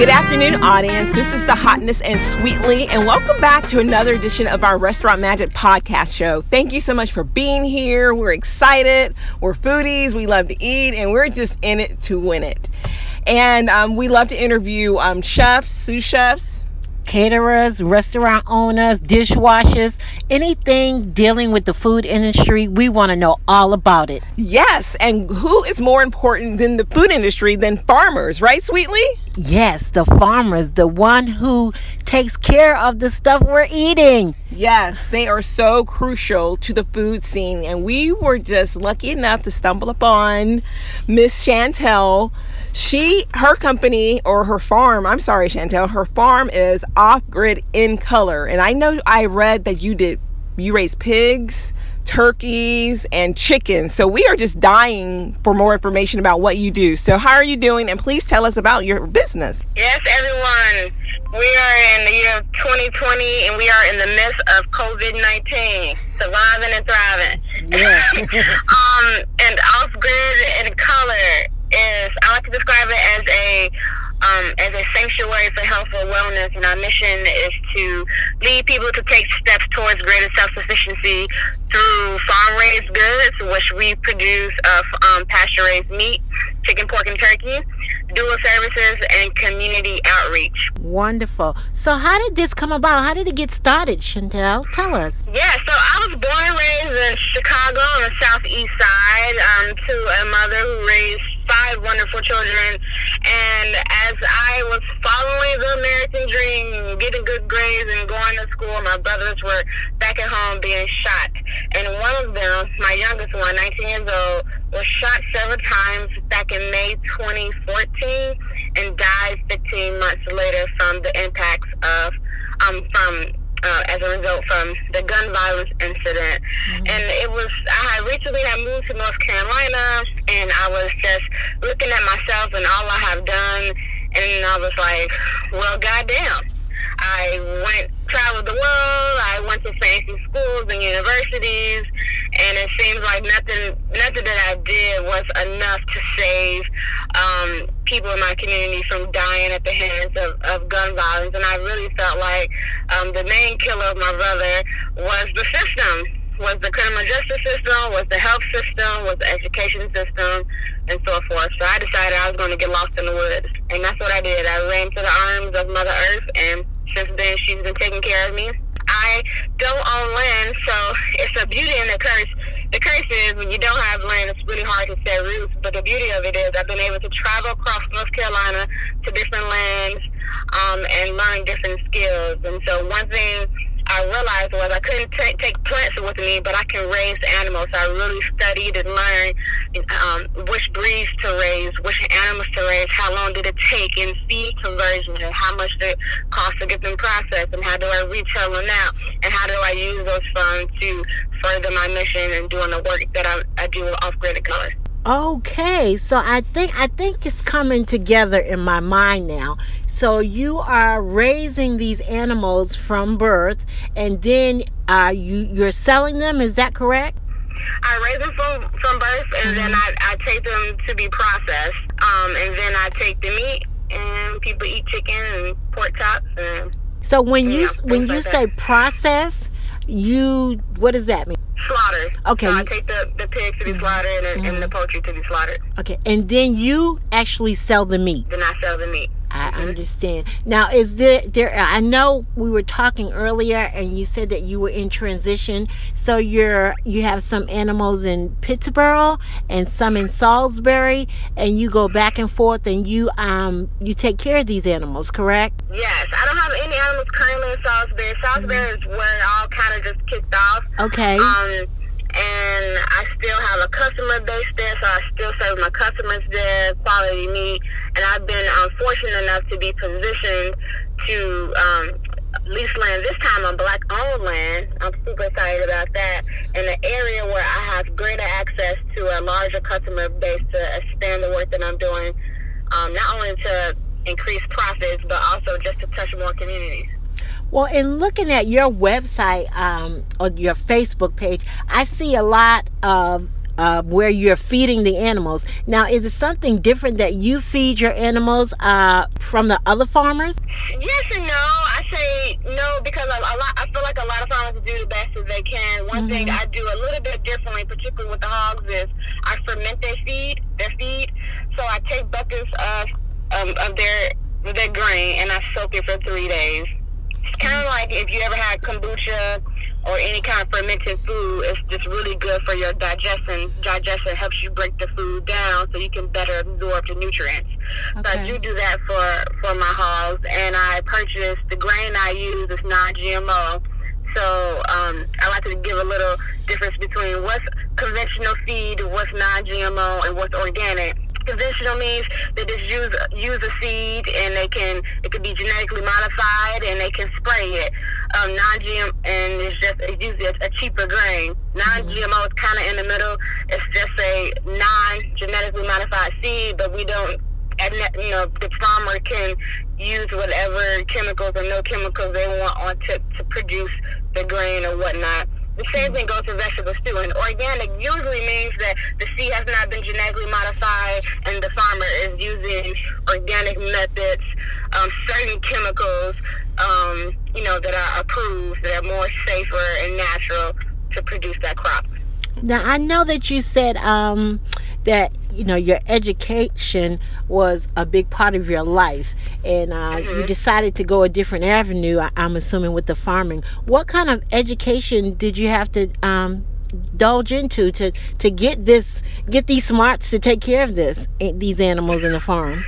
Good afternoon, audience. This is the Hotness and Sweetly, and welcome back to another edition of our Restaurant Magic podcast show. Thank you so much for being here. We're excited. We're foodies. We love to eat, and we're just in it to win it. And we love to interview chefs, sous chefs, caterers, restaurant owners, dishwashers, anything dealing with the food industry. We want to know all about it. Yes, and who is more important than the food industry than farmers, right, Sweetly? Yes, the farmers, the one who takes care of the stuff we're eating. Yes, they are so crucial to the food scene, and we were just lucky enough to stumble upon Miss Chantel. Her company, or her farm, I'm sorry, Chantel, her farm is Off-Grid in Color. And I read that you raise pigs, turkeys, and chickens. So we are just dying for more information about what you do. So how are you doing? And please tell us about your business. Yes, everyone. We are in the year 2020, and we are in the midst of COVID-19, surviving and thriving. Yeah. And Off-Grid in Color is, I like to describe it as a sanctuary for health and wellness, and our mission is to lead people to take steps towards greater self-sufficiency through farm-raised goods, which we produce of pasture-raised meat, chicken, pork, and turkey, dual services, and community outreach. Wonderful. So how did this come about? How did it get started, Chantel? Tell us. Yeah, so I was born and raised in Chicago on the southeast side to a mother who raised 5 wonderful children, and as I was following the American dream, getting good grades and going to school, my brothers were back at home being shot, and one of them, my youngest one, 19 years old, was shot several times back in May 2014 and died 15 months later from the impacts of as a result from the gun violence incident. Mm-hmm. And I recently moved to North Carolina, and I was just looking at myself and all I have done, and I was like, well, goddamn. I traveled the world, I went to fancy schools and universities, and it seems like nothing that I did was enough to save people in my community from dying at the hands of gun violence. And I really felt like the main killer of my brother was the system, was the criminal justice system, was the health system, was the education system, and so forth. So I decided I was going to get lost in the woods, and that's what I did. I ran to the arms of Mother Earth, and since then she's been taking care of me. I don't own land, so it's a beauty and a curse. The curse is when you don't have land, it's really hard to set roots, but the beauty of it is I've been able to travel across North Carolina to different lands and learn different skills. And so one thing I realized was I couldn't take plants with me, but I can raise animals. So I really studied and learned which breeds to raise, which animals to raise, how long did it take in feed conversion, and how much did it cost to get them processed, and how do I retail them out, and how do I use those funds to further my mission and doing the work that I do with Off-Grid Color. Okay, so I think it's coming together in my mind now. So you are raising these animals from birth, and then you're selling them. Is that correct? I raise them from birth, and then I take them to be processed, and then I take the meat, and people eat chicken and pork chops. And so when you say process, what does that mean? Slaughtered. Okay. So I take the pigs to be slaughtered and the poultry to be slaughtered. Okay, and then you actually sell the meat. Then I sell the meat. I understand. Now, is there? I know we were talking earlier, and you said that you were in transition. So you have some animals in Pittsburgh and some in Salisbury, and you go back and forth, and you take care of these animals, correct? Yes, I don't have any animals currently in Salisbury. Salisbury is where it all kind of just kicked off. Okay. And I still have a customer base there, so I still serve my customers there, quality meat. And I've been fortunate enough to be positioned to lease land, this time on Black-owned land. I'm super excited about that. In an area where I have greater access to a larger customer base to expand the work that I'm doing, not only to increase profits, but also just to touch more communities. Well, in looking at your website or your Facebook page, I see a lot of where you're feeding the animals. Now, is it something different that you feed your animals from the other farmers? Yes and no. I say no because I feel like a lot of farmers do the best as they can. One thing I do a little bit differently, particularly with the hogs, is I ferment their feed. So I take buckets of their grain and I soak it for 3 days. It's kind of like if you ever had kombucha or any kind of fermented food. It's just really good for your digestion. Digestion helps you break the food down so you can better absorb the nutrients. Okay. So I do that for my hogs, and I purchase the grain I use is non-GMO. So I like to give a little difference between what's conventional feed, what's non-GMO, and what's organic. Conventional means they just use a seed, and it can be genetically modified, and they can spray it. Non-GM, and it's usually a cheaper grain. Non-GMO is kind of in the middle. It's just a non-genetically modified seed, but we don't. The farmer can use whatever chemicals or no chemicals they want on to produce the grain or whatnot. The same thing goes for vegetables too. And organic usually means that the seed has not been genetically modified and the farmer is using organic methods, certain chemicals, that are approved, that are more safer and natural to produce that crop. Now, I know that you said that your education was a big part of your life, and you decided to go a different avenue, I'm assuming, with the farming. What kind of education did you have to indulge into to get these smarts to take care of these animals in the farm?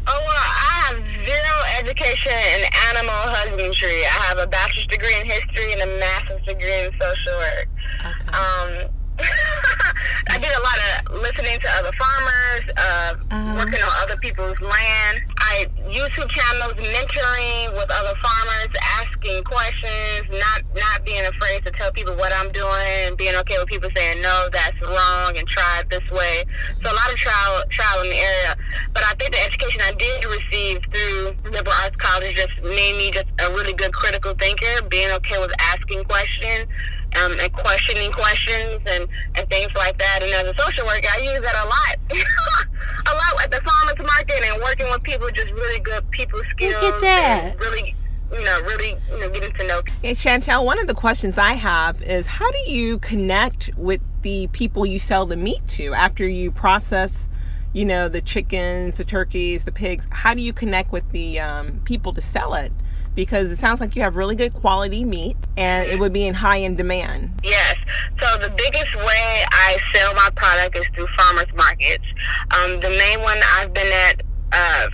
I have zero education in animal husbandry. I have a bachelor's degree in history and a master's degree in social work. Okay. I did a lot of listening to other farmers, working on other people's land. I YouTube channels, mentoring with other farmers, asking questions, not being afraid to tell people what I'm doing, and being okay with people saying, no, that's wrong, and try it this way. So a lot of trial in the area. But I think the education I did receive through liberal arts college just made me just a really good critical thinker, being okay with asking questions. And questioning questions and things like that. And as a social worker, I use that a lot at the farmers market and working with people, just really good people skills. Look at that. And really getting to know people. Hey, Chantel, one of the questions I have is, how do you connect with the people you sell the meat to after you process, the chickens, the turkeys, the pigs? How do you connect with the people to sell it? Because it sounds like you have really good quality meat and it would be in high-end demand. Yes. So the biggest way I sell my product is through farmers markets. The main one I've been at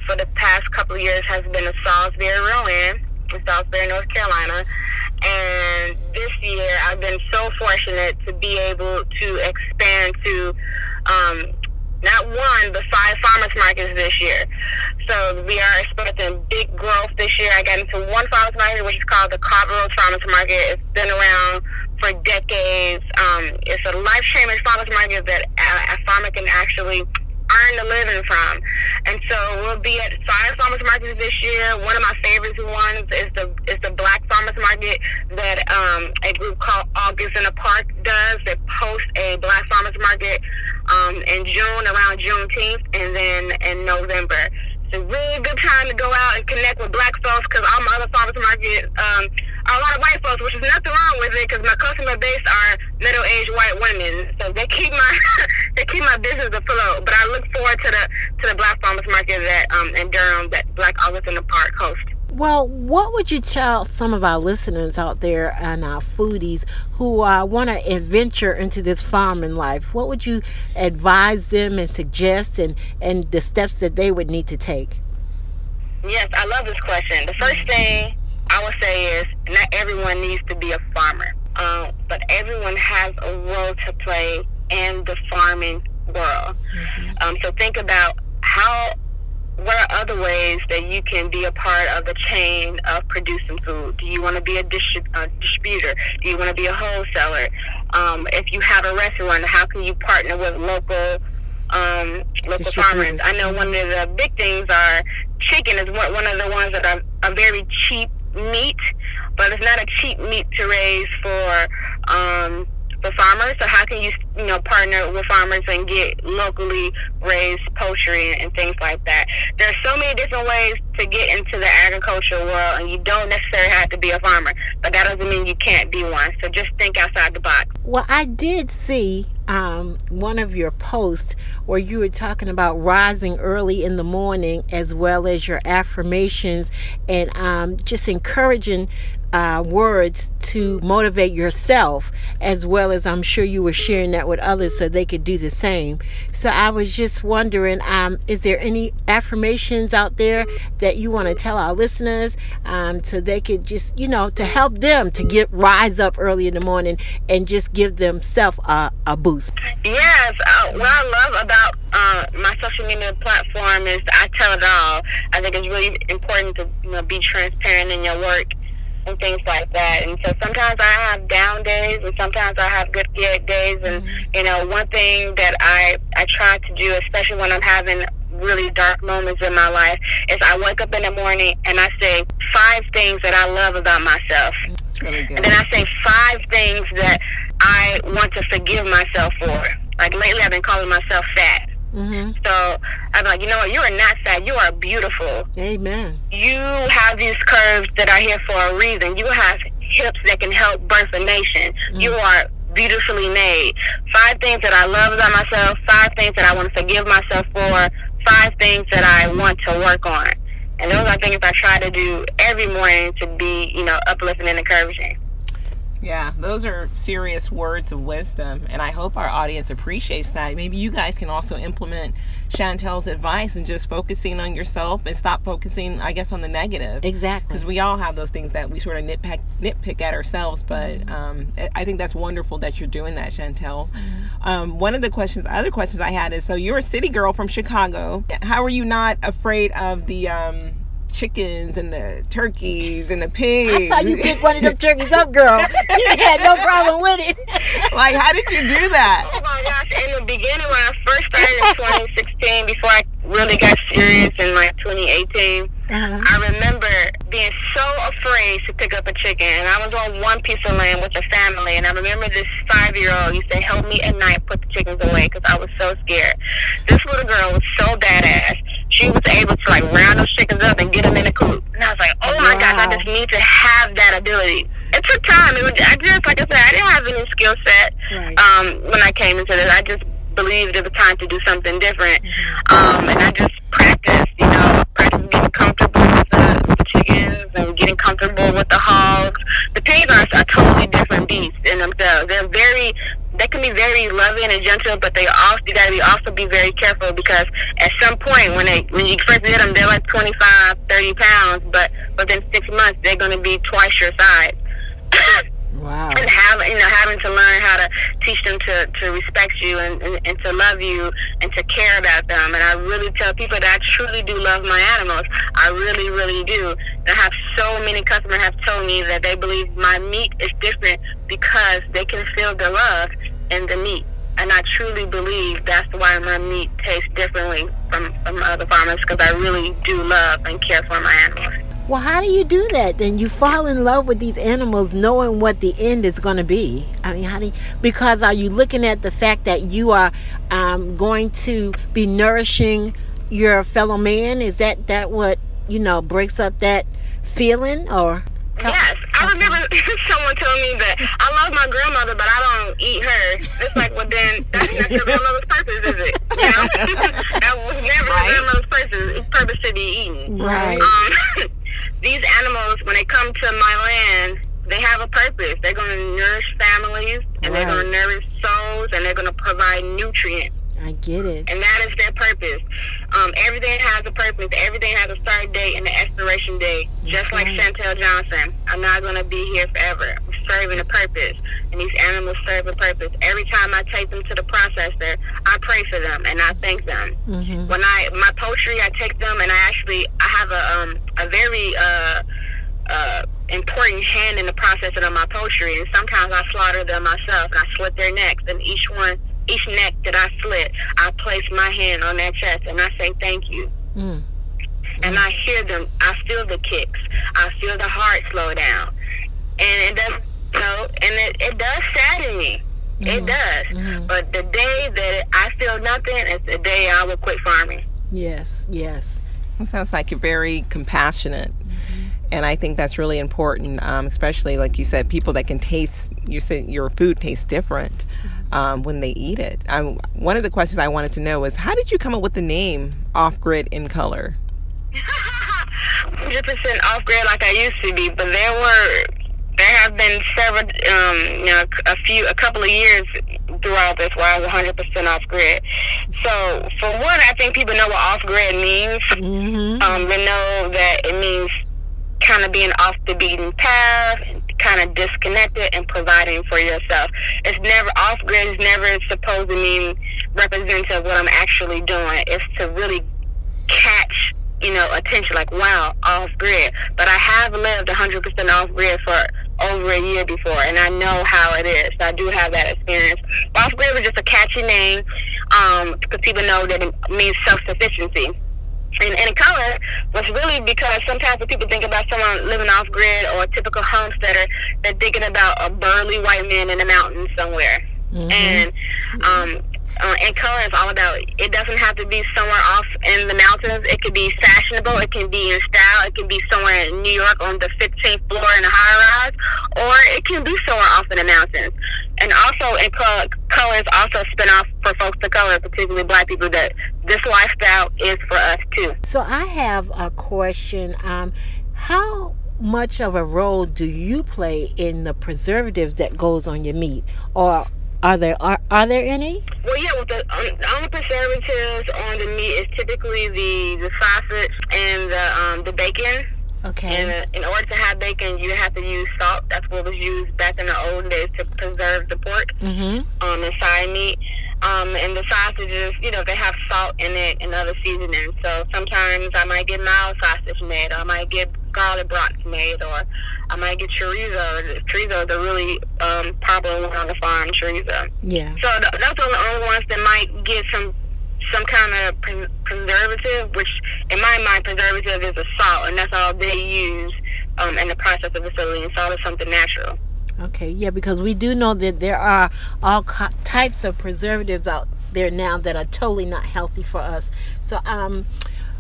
for the past couple of years has been a Salisbury in Salisbury, North Carolina. And this year I've been so fortunate to be able to expand to not one, but 5 farmers markets this year. So we are expecting big growth this year. I got into one farmers market, which is called the Carver Road Farmers Market. It's been around for decades. It's a life-changing farmers market that a farmer can actually earn a living from. And so we'll be at 5 farmers markets this year. One of my favorite ones is the Black Farmers Market that a group called August in the Park does. They post a Black Farmers Market in June, around Juneteenth, and then in November. It's a really good time to go out and connect with Black folks, because all my other farmers markets are a lot of white folks, which is nothing wrong with it, because my customer base are middle-aged white women, so they keep my business afloat. But I look forward to the Black Farmers Market that in Durham that Black August in the Park host. Well, what would you tell some of our listeners out there and our foodies who want to adventure into this farming life? What would you advise them and suggest and the steps that they would need to take? Yes, I love this question. The first thing I would say is not everyone needs to be a farmer, but everyone has a role to play in the farming world. So think about what are other ways that you can be a part of the chain of producing food? Do you want to be a distributor? Do you want to be a wholesaler? If you have a restaurant, how can you partner with local farmers? I know one of the big things are chicken is one of the ones that are very cheap meat, but it's not a cheap meat to raise for farmer, so how can you partner with farmers and get locally raised poultry and things like that? There's so many different ways to get into the agricultural world, and you don't necessarily have to be a farmer, but that doesn't mean you can't be one. So just think outside the box. Well, I did see one of your posts where you were talking about rising early in the morning, as well as your affirmations, and just encouraging words to motivate yourself, as well as I'm sure you were sharing that with others so they could do the same. So I was just wondering, is there any affirmations out there that you want to tell our listeners, so they could just, to help them to rise up early in the morning and just give themselves a boost? Yes, what I love about my social media platform is I tell it all. I think it's really important to be transparent in your work and things like that. And so sometimes I have down days and sometimes I have good days. And one thing that I try to do, especially when I'm having really dark moments in my life, is I wake up in the morning and I say 5 things that I love about myself. That's really good. And then I say 5 things that I want to forgive myself for. Like lately I've been calling myself fat. Mm-hmm. So I'm like, you know what, you are not fat, you are beautiful. Amen. You have these curves that are here for a reason. You have hips that can help birth a nation. You are beautifully made. 5 things that I love about myself, 5 things that I want to forgive myself for, 5 things that I want to work on. And those are things I try to do every morning to be, uplifting and encouraging. Yeah, those are serious words of wisdom, and I hope our audience appreciates that. Maybe you guys can also implement Chantel's advice and just focusing on yourself and stop focusing, I guess, on the negative. Exactly. Because we all have those things that we sort of nitpick at ourselves, but I think that's wonderful that you're doing that, Chantel. One of the other questions I had is, so you're a city girl from Chicago. How are you not afraid of the chickens and the turkeys and the pigs? I saw you pick one of them turkeys up, girl. You had no problem with it. Like, how did you do that? Oh my gosh, in the beginning when I first started in 2016, before I really got serious in like 2018, I remember being so afraid to pick up a chicken, and I was on one piece of land with a family, and I remember this 5-year-old used to help me at night put the chickens away because I was so scared. This little girl was so badass. She was able to like round those chickens up and get them in the coop, and I was like, oh my gosh, I just need to have that ability. It took time. Like I said, I didn't have any skill set when I came into this. I just believed it was time to do something different, and I just practiced getting comfortable with the chickens and getting comfortable with the hogs. The pigs are a totally different beast in themselves. They can be very loving and gentle, but you gotta also be very careful, because at some point when you first get them, they're like 25, 30 pounds, but within 6 months they're going to be twice your size. Wow. And having to learn how to teach them to respect you and to love you and to care about them. And I really tell people that I truly do love my animals. I really, really do. And I have so many customers have told me that they believe my meat is different because they can feel the love in the meat. And I truly believe that's why my meat tastes differently from other farmers, because I really do love and care for my animals. Well, how do you do that? Then you fall in love with these animals knowing what the end is going to be. I mean, because are you looking at the fact that you are going to be nourishing your fellow man? Is that what, breaks up that feeling? Or yes, I remember someone told me that I love my grandmother, but I don't eat her. It's like, well, then that's not your grandmother's purpose, is it? That was never your grandmother's purpose to be eaten. Right. These animals, when they come to my land, they have a purpose. They're going to nourish families, and they're going to nourish souls, and they're going to provide nutrients. I get it. And that is their purpose. Everything has a purpose. Everything has a start date and an expiration date. Just like Chantel Johnson. I'm not going to be here forever. I'm serving a purpose. And these animals serve a purpose. Every time I take them to the processor, I pray for them and I thank them. When my poultry, I take them and I have a very important hand in the processing of my poultry. And sometimes I slaughter them myself and I slit their necks, and each neck that I slit, I place my hand on their chest and I say thank you. And I hear them. I feel the kicks. I feel the heart slow down, and it does. It does sadden me. It does. Mm-hmm. But the day that I feel nothing is the day I will quit farming. Yes, yes. It sounds like you're very compassionate. And I think that's really important, especially like you said, people that can taste. You said your food tastes different when they eat it. One of the questions I wanted to know was, how did you come up with the name Off Grid in Color? 100% off grid like I used to be, but there have been several, a couple of years throughout this where I was 100% off grid. So for one, I think people know what off grid means. Mm-hmm. They know that it means kind of being off the beaten path, kind of disconnected and providing for yourself. It's never, off grid is never supposed to mean representative of what I'm actually doing. It's to really catch, attention, like, wow, off grid. But I have lived 100% off grid for over a year before, and I know how it is. So I do have that experience. Off grid was just a catchy name, because people know that it means self-sufficiency. And in color was really because sometimes when people think about someone living off grid or a typical homesteader, they're thinking about a burly white man in the mountains somewhere. Mm-hmm. And in color is all about, it doesn't have to be somewhere off in the mountains. It could be fashionable. It can be in style. It can be somewhere in New York on the 15th floor in a high rise, or it can be somewhere off in the mountains. And also in color is also a spin-off for folks of color, particularly Black people, that this lifestyle is for us too. So I have a question. How much of a role do you play in the preservatives that goes on your meat, or are there any? Well, yeah, with the only preservatives on the meat is typically the sausage and the bacon. Okay. And in order to have bacon, you have to use salt. That's what was used back in the old days to preserve the pork and side meat. And the sausages, they have salt in it and other seasonings. So sometimes I might get mild sausage made, or I might get garlic brats made, or I might get chorizo. Chorizo is a really popular one on the farm, chorizo. Yeah. So those are the only ones that might get some kind of preservative, which in my mind, preservative is a salt, and that's all they use in the process of facility. And salt is something natural. Okay, yeah, because we do know that there are all types of preservatives out there now that are totally not healthy for us. So,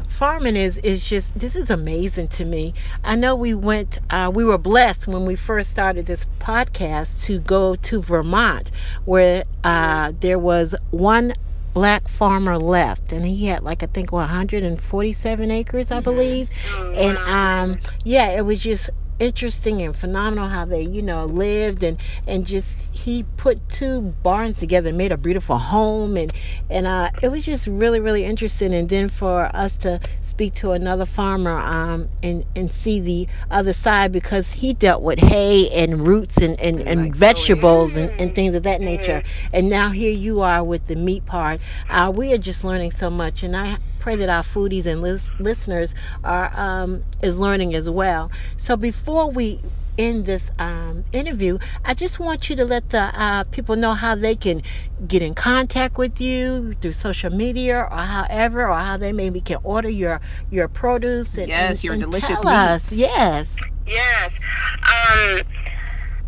farming is just, this is amazing to me. I know we were blessed when we first started this podcast to go to Vermont, where there was one Black farmer left, and he had 147 acres, I believe. And it was just interesting and phenomenal how they lived, and just he put two barns together and made a beautiful home, and it was just really, really interesting. And then for us to speak to another farmer and see the other side, because he dealt with hay and roots and vegetables and things of that nature, and now here you are with the meat part. We are just learning so much, and I pray that our foodies and listeners are is learning as well. So before we end this interview, I just want you to let the people know how they can get in contact with you through social media, or however, or how they maybe can order your produce and your and delicious tell meat. us. Yes.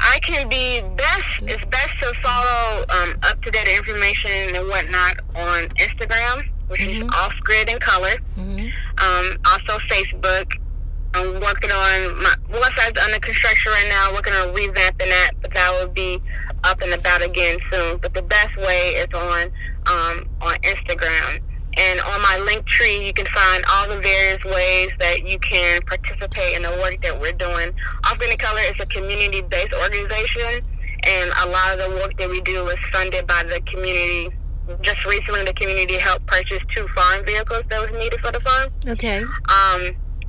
I can be it's best to follow up-to-date information and whatnot on Instagram, which is Off Grid in Color. Also Facebook. I'm working on my website's under construction right now, working on revamping that, but that will be up and about again soon. But the best way is on Instagram. And on my link tree, you can find all the various ways that you can participate in the work that we're doing. Off Grid in Color is a community-based organization, and a lot of the work that we do is funded by the community. Just recently, the community helped purchase 2 farm vehicles that was needed for the farm. Okay.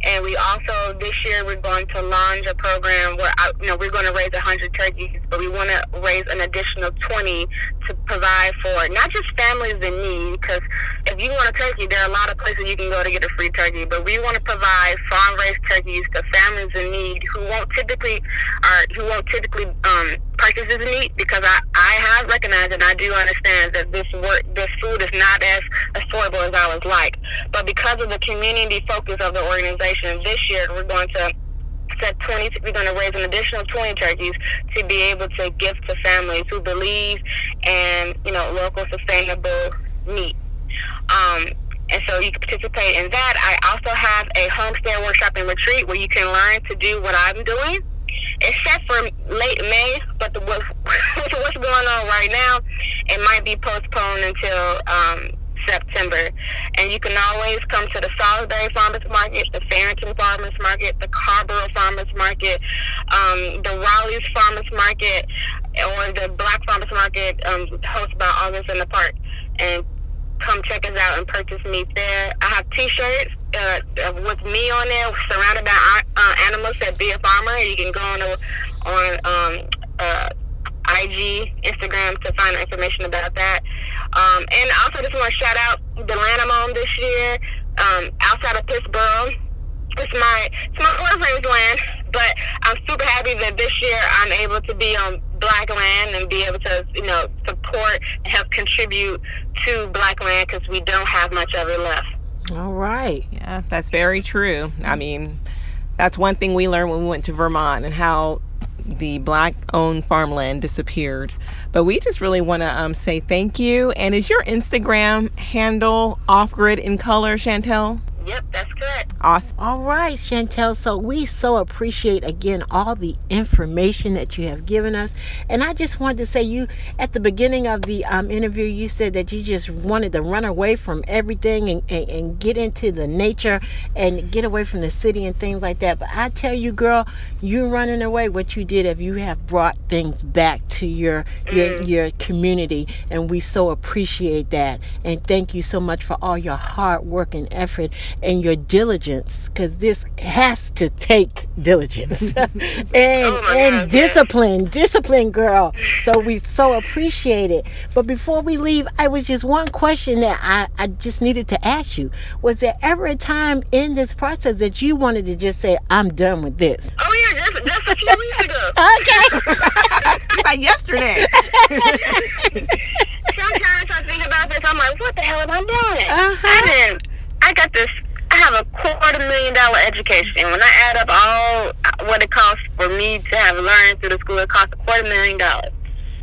And we also, this year, we're going to launch a program where, we're going to raise 100 turkeys, but we want to raise an additional 20 to provide for not just families in need, because if you want a turkey, there are a lot of places you can go to get a free turkey, but we want to provide farm-raised turkeys to families in need who won't typically purchase this meat, because I have recognized and I do understand that this food is not as affordable as I would like. But because of the community focus of the organization, this year we're going to at 20. We're going to raise an additional 20 turkeys to be able to give to families who believe in, local sustainable meat. And so you can participate in that. I also have a homestead workshop and retreat where you can learn to do what I'm doing. It's set for late May, but what's going on right now, it might be postponed until September. And you can always come to the Salisbury Farmers Market, the Farrington Farmers Market, the Carborough Farmers Market, the Raleigh's Farmers Market, or the Black Farmers Market hosted by August in the Park. And come check us out and purchase meat there. I have T-shirts with me on there, surrounded by animals that Be a Farmer. You can go on IG, Instagram to find information about that. And also just want to shout out the land I'm on this year, outside of Pittsburgh. It's my boyfriend's land, but I'm super happy that this year I'm able to be on Black land and be able to, support and help contribute to Black land because we don't have much of it left. All right. Yeah, that's very true. I mean, that's one thing we learned when we went to Vermont and how the Black-owned farmland disappeared. But we just really want to say thank you. And is your Instagram handle Off-Grid in Color, Chantel? Yep, that's correct. Awesome. All right, Chantel. So we so appreciate, again, all the information that you have given us. And I just wanted to say, you, at the beginning of the interview, you said that you just wanted to run away from everything and get into the nature and get away from the city and things like that. But I tell you, girl, you running away, what you did, if you have brought things back to your community. And we so appreciate that. And thank you so much for all your hard work and effort and your diligence, because this has to take diligence and discipline, girl. So we so appreciate it. But before we leave, I was just one question that I just needed to ask you. Was there ever a time in this process that you wanted to just say, I'm done with this? Oh yeah, just a few weeks ago. Okay. Like yesterday. Sometimes I think about this, I'm like, what the hell am I doing? I have a $250,000 education. When I add up all what it costs for me to have learned through the school, it costs $250,000.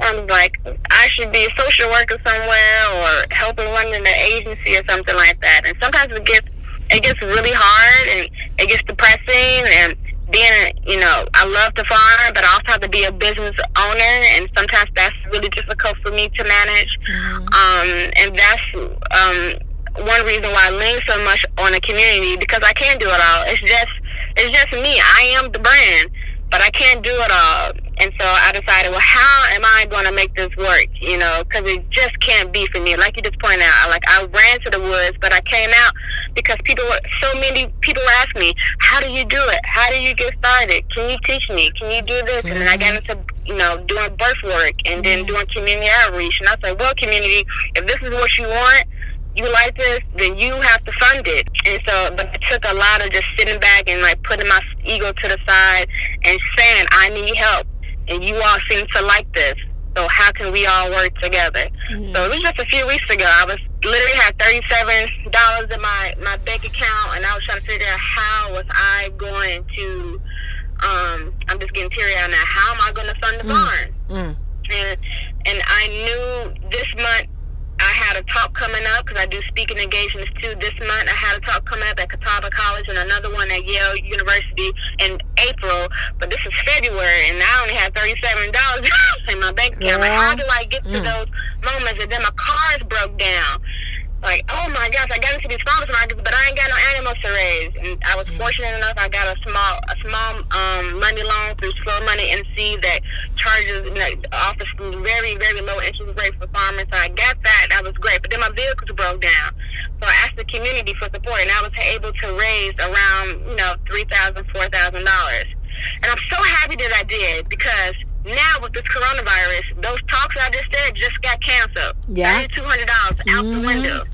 I'm like, I should be a social worker somewhere or helping run an agency or something like that. And sometimes it gets really hard and it gets depressing. And being, I love to farm, but I also have to be a business owner, and sometimes that's really difficult for me to manage. And that's one reason why I lean so much on the community, because I can't do it all. It's just me. I am the brand, but I can't do it all. And so I decided, well, how am I going to make this work? Because it just can't be for me. Like you just pointed out, I ran to the woods, but I came out because so many people were asking me, how do you do it? How do you get started? Can you teach me? Can you do this? And then I got into, doing birth work and then doing community outreach. And I said, well, community, if this is what you want, you like this, then you have to fund it. And so, but it took a lot of just sitting back and putting my ego to the side and saying, I need help. And you all seem to like this. So how can we all work together? So it was just a few weeks ago. I was literally had $37 in my bank account, and I was trying to figure out how was I going to, I'm just getting teary-eyed now, how am I going to fund the barn? And I knew this month I had a talk coming up, because I do speaking engagements too. This month I had a talk coming up at Catawba College and another one at Yale University in April. But this is February, and I only had $37 in my bank account. Like, how do I get to those moments? And then my cars broke down. Like, oh my gosh, I got into these farmers markets, but I ain't got no animals to raise. And I was fortunate enough, I got a small money loan through Slow Money NC that charges, offers very, very low interest rate for farmers. So I got that. That was great. But then my vehicles broke down. So I asked the community for support, and I was able to raise around, $3,000, $4,000. And I'm so happy that I did, because now with this coronavirus, those talks I just did just got canceled. Yeah. $3,200 out the window.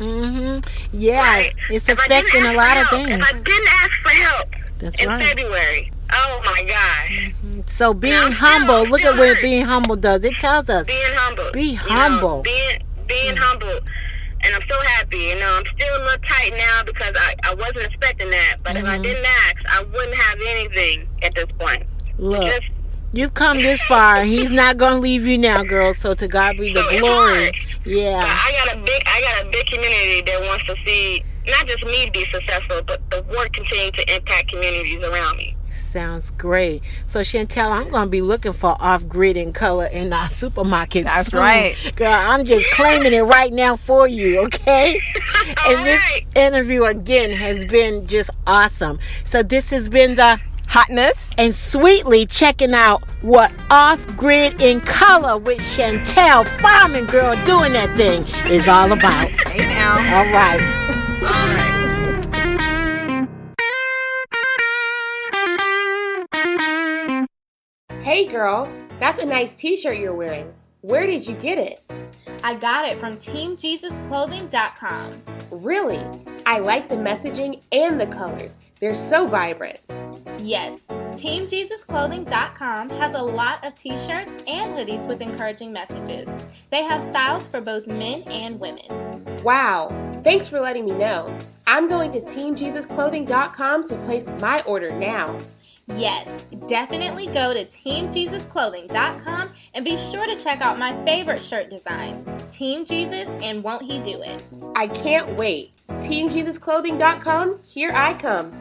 Yeah, right? it's affecting a lot of things. If I didn't ask for help in February, oh my gosh. So being humble, look at what being humble does. It tells us being humble. Be humble. Being humble. and I'm so happy. You know, I'm still a little tight now because I wasn't expecting that. But if I didn't ask, I wouldn't have anything at this point. Look, you've come this far. He's not gonna leave you now, girl. So to God be the glory. Yeah. I got a big community that wants to see not just me be successful, but the work continue to impact communities around me. Sounds great. So Chantel, I'm gonna be looking for off-grid in color in our supermarket. That's soon. right. Girl, I'm just claiming it right now for you, okay? And this interview again has been just awesome. So this has been the Hotness and Sweetly checking out what off-grid in color with Chantel, farming girl doing that thing, is all about. Hey now. All right. All right. Hey girl, that's a nice t-shirt you're wearing. Where did you get it? I got it from TeamJesusClothing.com. Really? I like the messaging and the colors. They're so vibrant. Yes, TeamJesusClothing.com has a lot of t-shirts and hoodies with encouraging messages. They have styles for both men and women. Wow, thanks for letting me know. I'm going to TeamJesusClothing.com to place my order now. Yes, definitely go to TeamJesusClothing.com and be sure to check out my favorite shirt designs, Team Jesus and Won't He Do It? I can't wait. TeamJesusClothing.com, here I come.